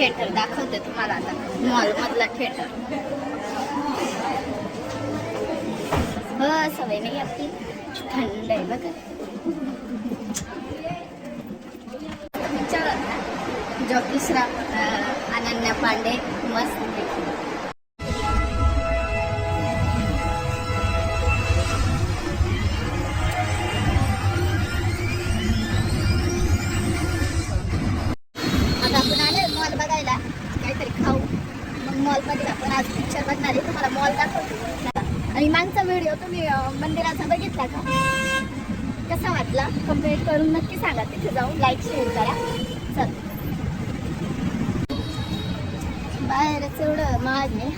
Theatre दाखवते तुम्हाला आता, मॉल मधला थिएटर. सवय नाही आपली, थंड आहे बघा. पिक्चर होता जो तिसरा, अनन्या पांडे, मस्त देखील. आता आपण आले मॉल बघायला, काहीतरी खाऊ, मग मॉल मध्ये आपण आज पिक्चर बघणार आहे. तुम्हाला मॉल दाखवतो. आणि मागचा व्हिडिओ तुम्ही मंदिराचा बघितला का, कसा वाटला कमेंट करून नक्की सांगा. तिथे जाऊन लाईक शेअर करा. चल, बाहेरच एवढं महाग आहे.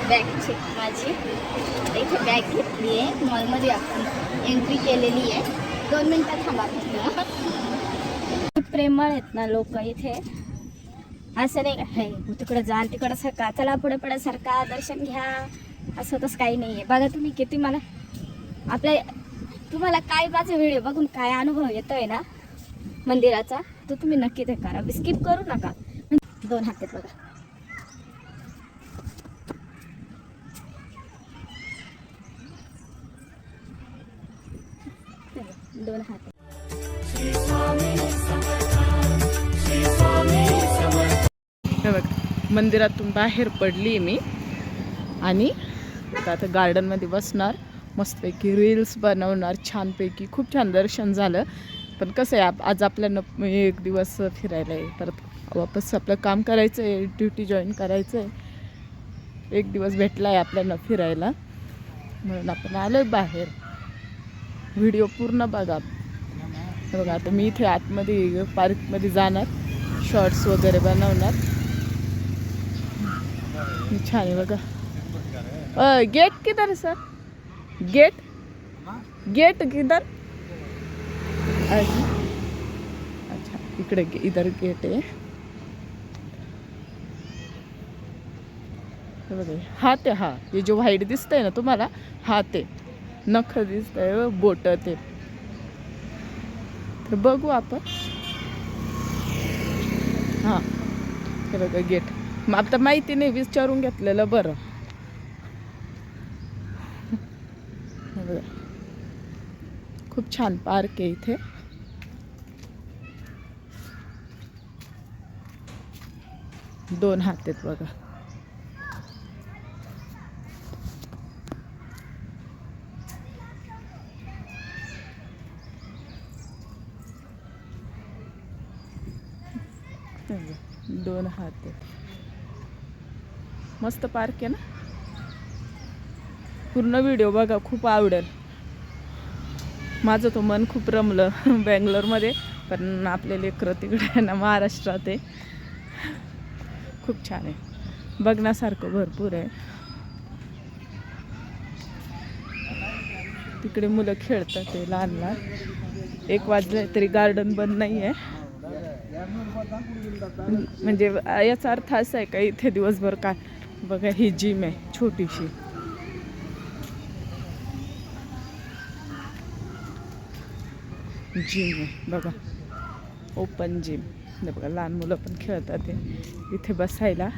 बॅग चेक माझी इथे बॅग घेतली आहे. मॉलमध्ये आपण एंट्री केलेली आहे. 2 मिनिटं थांबा. प्रेमळ आहेत ना लोक इथे, असं नाही का तिकडं जा तिकडं सरका, चला पुढे पुढे सरका, दर्शन घ्या, असं तसं काही नाही आहे. बघा तुम्ही किती मला तुम्हाला काय माझे व्हिडिओ बघून काय अनुभव येतोय ना मंदिराचा, तो तुम्ही नक्की ते करा, स्किप करू नका. 2 हात आहेत बघा. दोन हात. बघ, मंदिरातून बाहेर पडली मी आणि आता गार्डनमध्ये बसणार, मस्तपैकी रील्स बनवणार छानपैकी. खूप छान दर्शन झालं. पण कसं आहे, आज आपल्याला 1 दिवस फिरायला आहे, परत वापस आपलं काम करायचं आहे, ड्युटी जॉईन करायचं आहे. 1 दिवस भेटला आहे आपल्याला फिरायला, म्हणून आपण आलो आहे बाहेर. व्हिडिओ पूर्ण बघा. बघा आता मी इथे आतमध्ये पार्कमध्ये जाणार, शॉर्ट्स वगैरे बनवणार. छान आहे बघा. गेट किधर सर? गेट किधर? अच्छा, इकडे इधर गेट आहे. बघा हात आहे, हा हे जो व्हाईट दिसतंय ना तुम्हाला, हात आहे, नख दिसतंय, बोट ते. तर बघू आपण. हां, हे बघा गेट. मग आता माहिती नाही, विचारून घेतलेलं बरं. खूप छान पार्क आहे इथे. दोन हात आहेत बघा. दोन हात आहेत. मस्त पार्क आहे ना. पूर्ण व्हिडिओ बघा, खूप आवडेल. माझं तो मन खूप रमलं बँगलोरमध्ये, पण आपले लेकरं तिकडे आहे ना, महाराष्ट्रात आहे. खूप छान आहे, बघण्यासारखं भरपूर आहे. तिकडे मुलं खेळतात ते लहान लहान. 1 वाजले तरी गार्डन बंद नाही आहे. म्हणजे याचा अर्थ असा आहे का इथे दिवसभर काय. बघा ही जिम आहे छोटीशी. जिम आहे बघा, ओपन जिम. बघा लहान मुलं पण खेळतात ते इथे बसायला.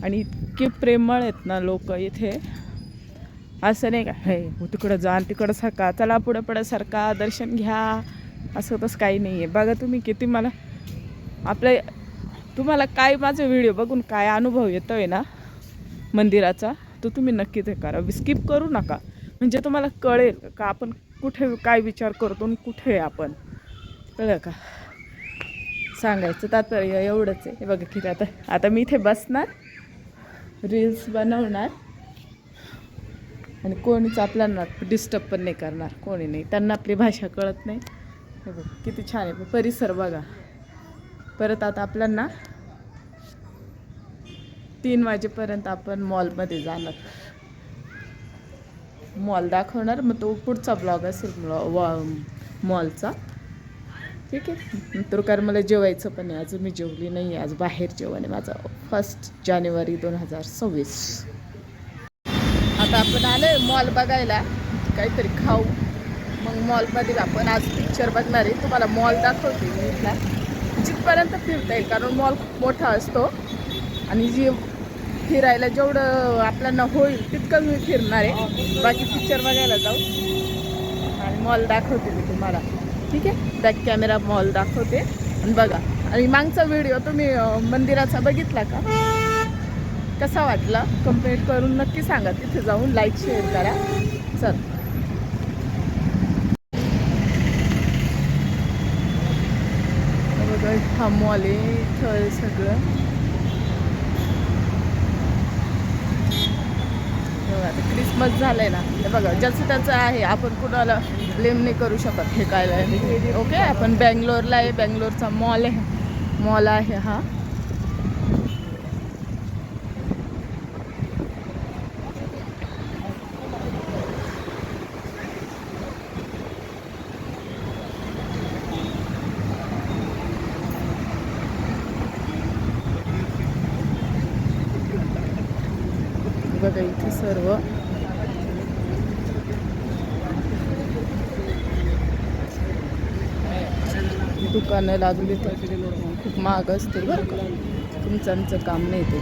आणि इतके प्रेमळ आहेत ना लोक इथे, असं नाही का तिकडं जा तिकडं सरका, चला पुढे पुढे सरका, दर्शन घ्या, असं तसं काही नाही आहे. बघा तुम्ही किती मला तुम्हाला काय माझे व्हिडिओ बघून काय अनुभव येतोय ना मंदिराचा, तो तुम्ही नक्की ते करा, स्किप करू नका. म्हणजे तुम्हाला कळेल का आपण कुठे काय विचार करतो आणि कुठे आपण. कळलं का? सांगायचं तात्पर्य एवढंच आहे. हे बघा किती आता मी इथे बसणार, रील्स बनवणार, आणि कोणीच आपल्याला डिस्टर्ब पण नाही करणार, कोणी नाही. त्यांना आपली भाषा कळत नाही. हे बघ किती छान आहे परिसर बघा. परत आता आपल्याला 3 वाजेपर्यंत आपण मॉलमध्ये जाणार, मॉल दाखवणार. मग तो पुढचा ब्लॉग असेल मॉलचा. ठीक आहे. नंतर कारण मला जेवायचं पण आहे, अजून मी जेवली नाही आहे. आज बाहेर जेवण आहे माझं. 1 जानेवारी 2026. आता आपण आलोय मॉल बघायला, काहीतरी खाऊ. मग मॉलमध्ये आपण आज पिक्चर बघणार आहे. तुम्हाला मॉल दाखवते मी इथला, जिथपर्यंत फिरता येईल, कारण मॉल खूप मोठा असतो आणि जी फिरायला जेवढं आपल्याला होईल तितकं मी फिरणार आहे. बाकी पिक्चर बघायला जाऊ आणि मॉल दाखवते मी तुम्हाला. ठीक आहे, बॅक कॅमेरा मॉल दाखवते आणि बघा. आणि मागचा व्हिडिओ तुम्ही मंदिराचा बघितला का? कसा वाटला कमेंट करून नक्की सांगा. तिथे जाऊन लाईक शेअर करा. चल बघा, हा मॉल आहे. इथं सगळं आता क्रिसमस झालंय ना, तर बघा ज्याचं त्याचं आहे, आपण कुणाला ब्लेम नाही करू शकत. हे काय आहे ओके. आपण बँगलोरला आहे, बँगलोरचा मॉल आहे हा. बघा इथे सर्व दुकानं लागली तर खूप महाग असते बरं का. तुमचं काम नाही ते.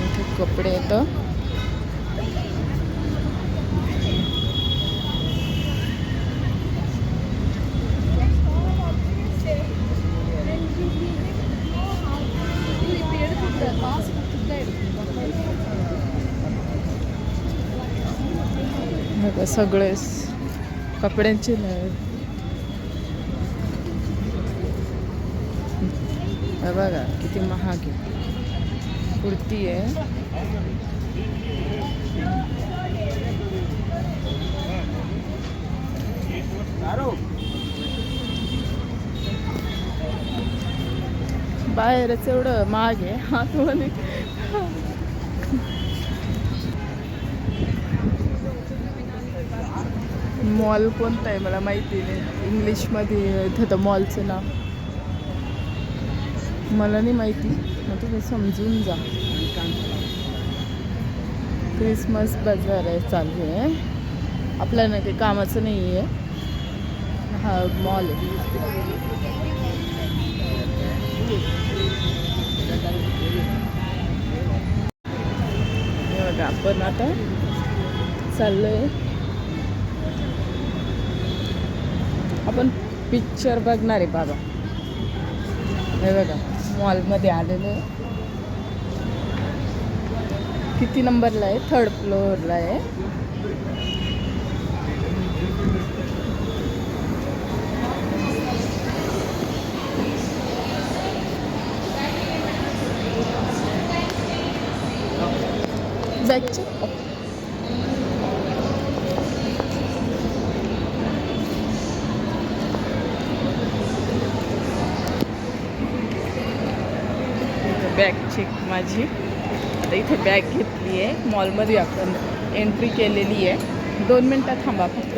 इथे कपडे येतं. सगळे कपड्यांचे बघा किती महाग आहे. कुर्ती आहे. बाहेरच एवढं महाग आहे. आतमध्ये मॉल कोणता आहे मला माहिती नाही. इंग्लिशमध्ये इथं तर मॉलचं नाव मला नाही माहिती, मग तुम्ही समजून जा. क्रिसमस बाजार आहे चालू आहे. आपल्याला काही कामाचं नाही आहे. हा मॉल आहे. बघा आपण आता चाललो आहे. आपण पिक्चर बघणार आहे बाबा. हे बघा मॉलमध्ये आलेलो आहे. किती नंबरला आहे? 3rd फ्लोअरला आहे. बॅगचे बॅग चेक माझी. आता इथे बॅग घेतली आहे. मॉलमध्ये आपण एंट्री केलेली आहे. 2 मिनटात थांबा फक्त.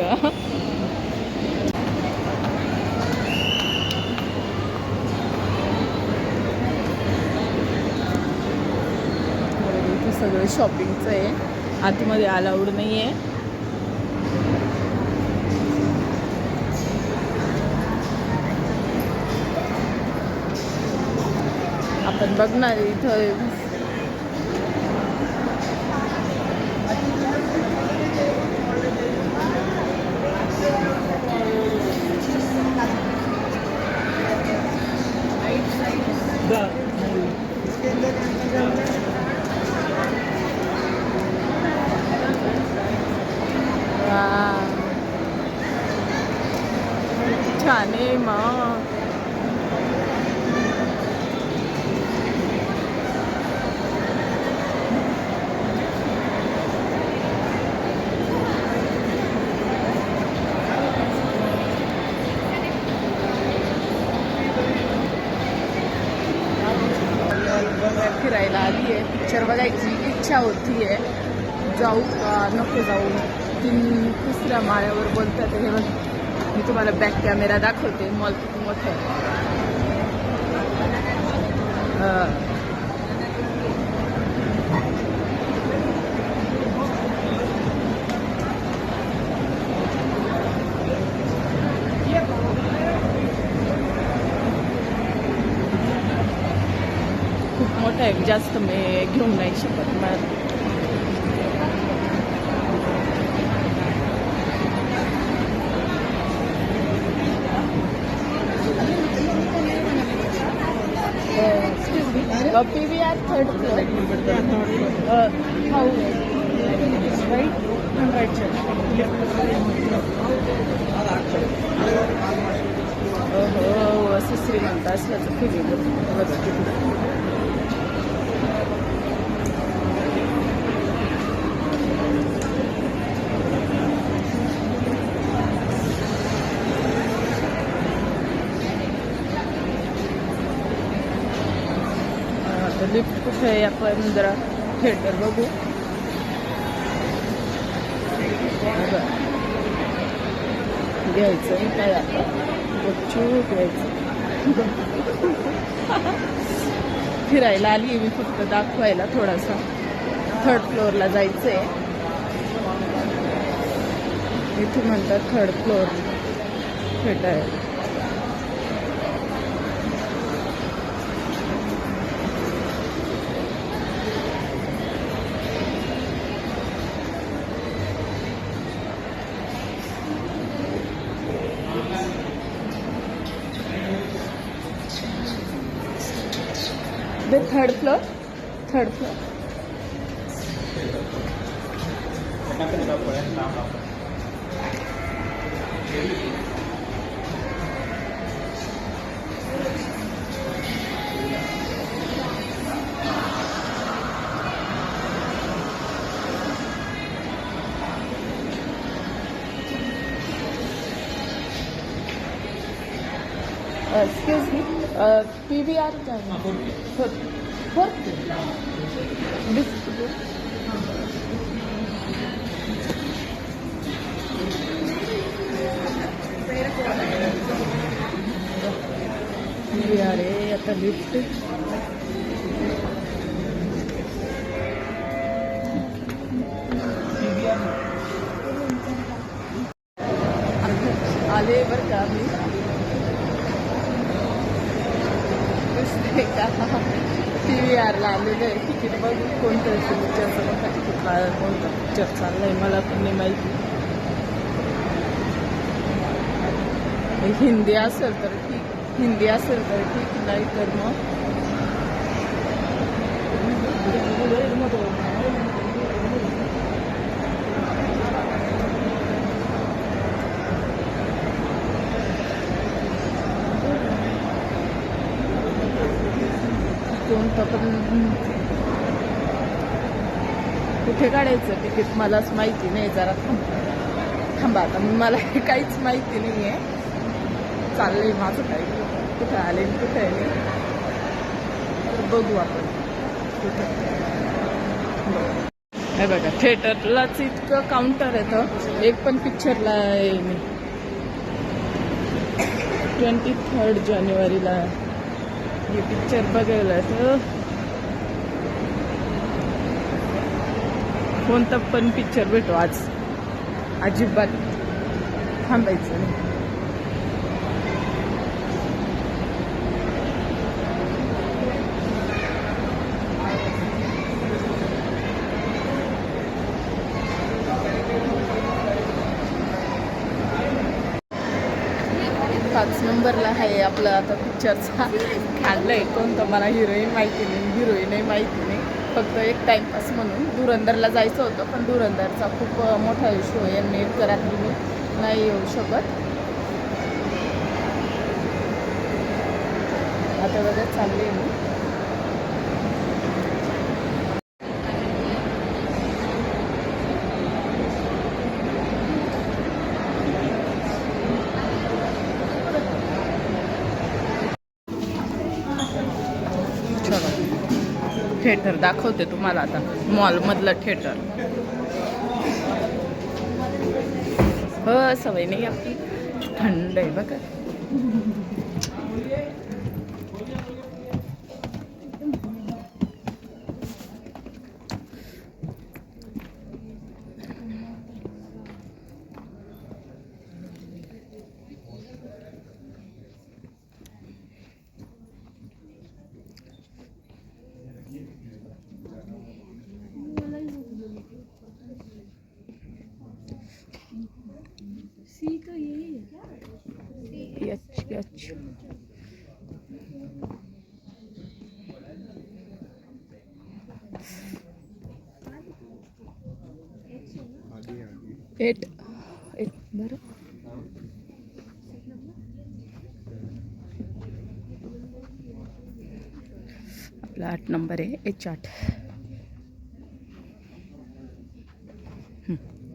इथे सगळं शॉपिंगचं आहे. आतमध्ये अलाउड नाही आहे. आपण बघणार इथं छान आहे मग. फिरायला आली आहे. पिक्चर बघायची इच्छा होती आहे. जाऊ का नको जाऊ. 3ऱ्या माळ्यावर बोलतात. हे बघ मी तुम्हाला बॅक कॅमेरा दाखवते. मॉल किती मोठा आहे. टाईम जास्त मी घेऊ नाही शकत. मला PVR third floor. How? Right? Right side. हो असं श्रीमंत असल्याचं फिलिंग लिफ्ट कुठे आहे आपण जरा थिएटर बघू. घ्यायचं काय आता गपचूप घ्यायचं. फिरायला आली मी फक्त दाखवायला थोडासा. थर्ड फ्लोअरला जायचंय. इथे म्हणतात थर्ड फ्लोअर थिएटर आहे. The third floor. Excuse me. PVR fourth. This PVR आहे आता लिफ्ट. आले बरं का मी PVRला आलेलं आहे. तिकीट बघू कोणतं पिक्चरचं मोठा तिकीट कोणता पिक्चर चाललाय मला पण नाही माहिती. हिंदी असेल तर ठीक नाही तर मग कोणतं पण कुठे काढायचं तिकीट मलाच माहिती नाही. जरा थांबा आता मला काहीच माहिती नाही आहे. चाललंय माझं काही कुठे आले कुठे आहे बघू आपण कुठे. हे बघा थिएटरलाच इतकं काउंटर येतं. एक पण पिक्चरला आहे मी 23 जानेवारीला हे पिक्चर बघायला तर कोणता पण पिक्चर भेटो आज अजिबात थांबायचं नाही. पाच नंबरला आहे आपलं आता पिक्चरचा. आणलंय कोणतं मला हिरोईन माहिती नाही. फक्त एक टाइमपास म्हणून धुरंधरला जायचं होतं पण धुरंधरचा खूप मोठा इश्यू आहे. यांनी रात्री मी नाही येऊ शकत. आता बघा चालले मी. थिएटर दाखवते तुम्हाला आता. मॉलमधलं थिएटर. हो सवय नाही आपली. थंड आहे बघा. एट बरं. आपला 8 नंबर आहे, H8.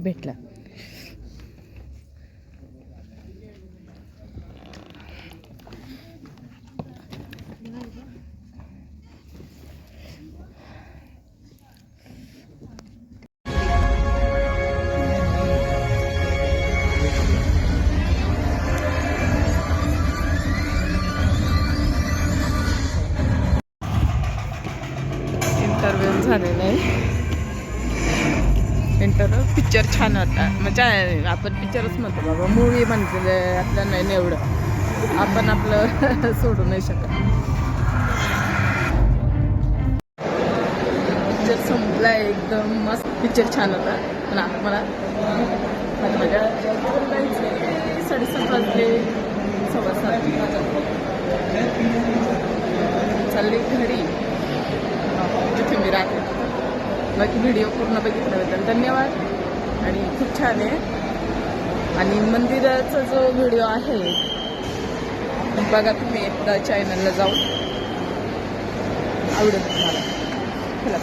भेटला. इंटरव्ह्यू झालेला आहे. पिक्चर छान होता. म्हणजे आपण पिक्चरच म्हणतो बाबा, मूवी म्हणजे आपलं नाही एवढं आपण आपलं सोडू नाही शकत. पिक्चर संपला एकदम मस्त. पिक्चर छान होता. पण आता मला माझ्या 7:30 वाजले, 7:15 चालले घरी जिथे मी राहते. बाकी व्हिडिओ पूर्ण बघितल्याबद्दल धन्यवाद. आणि खूप छान आहे. आणि मंदिराचा जो व्हिडिओ आहे बघा तुम्ही एकदा चॅनलला जाऊन, आवडेल तुम्हाला. चला.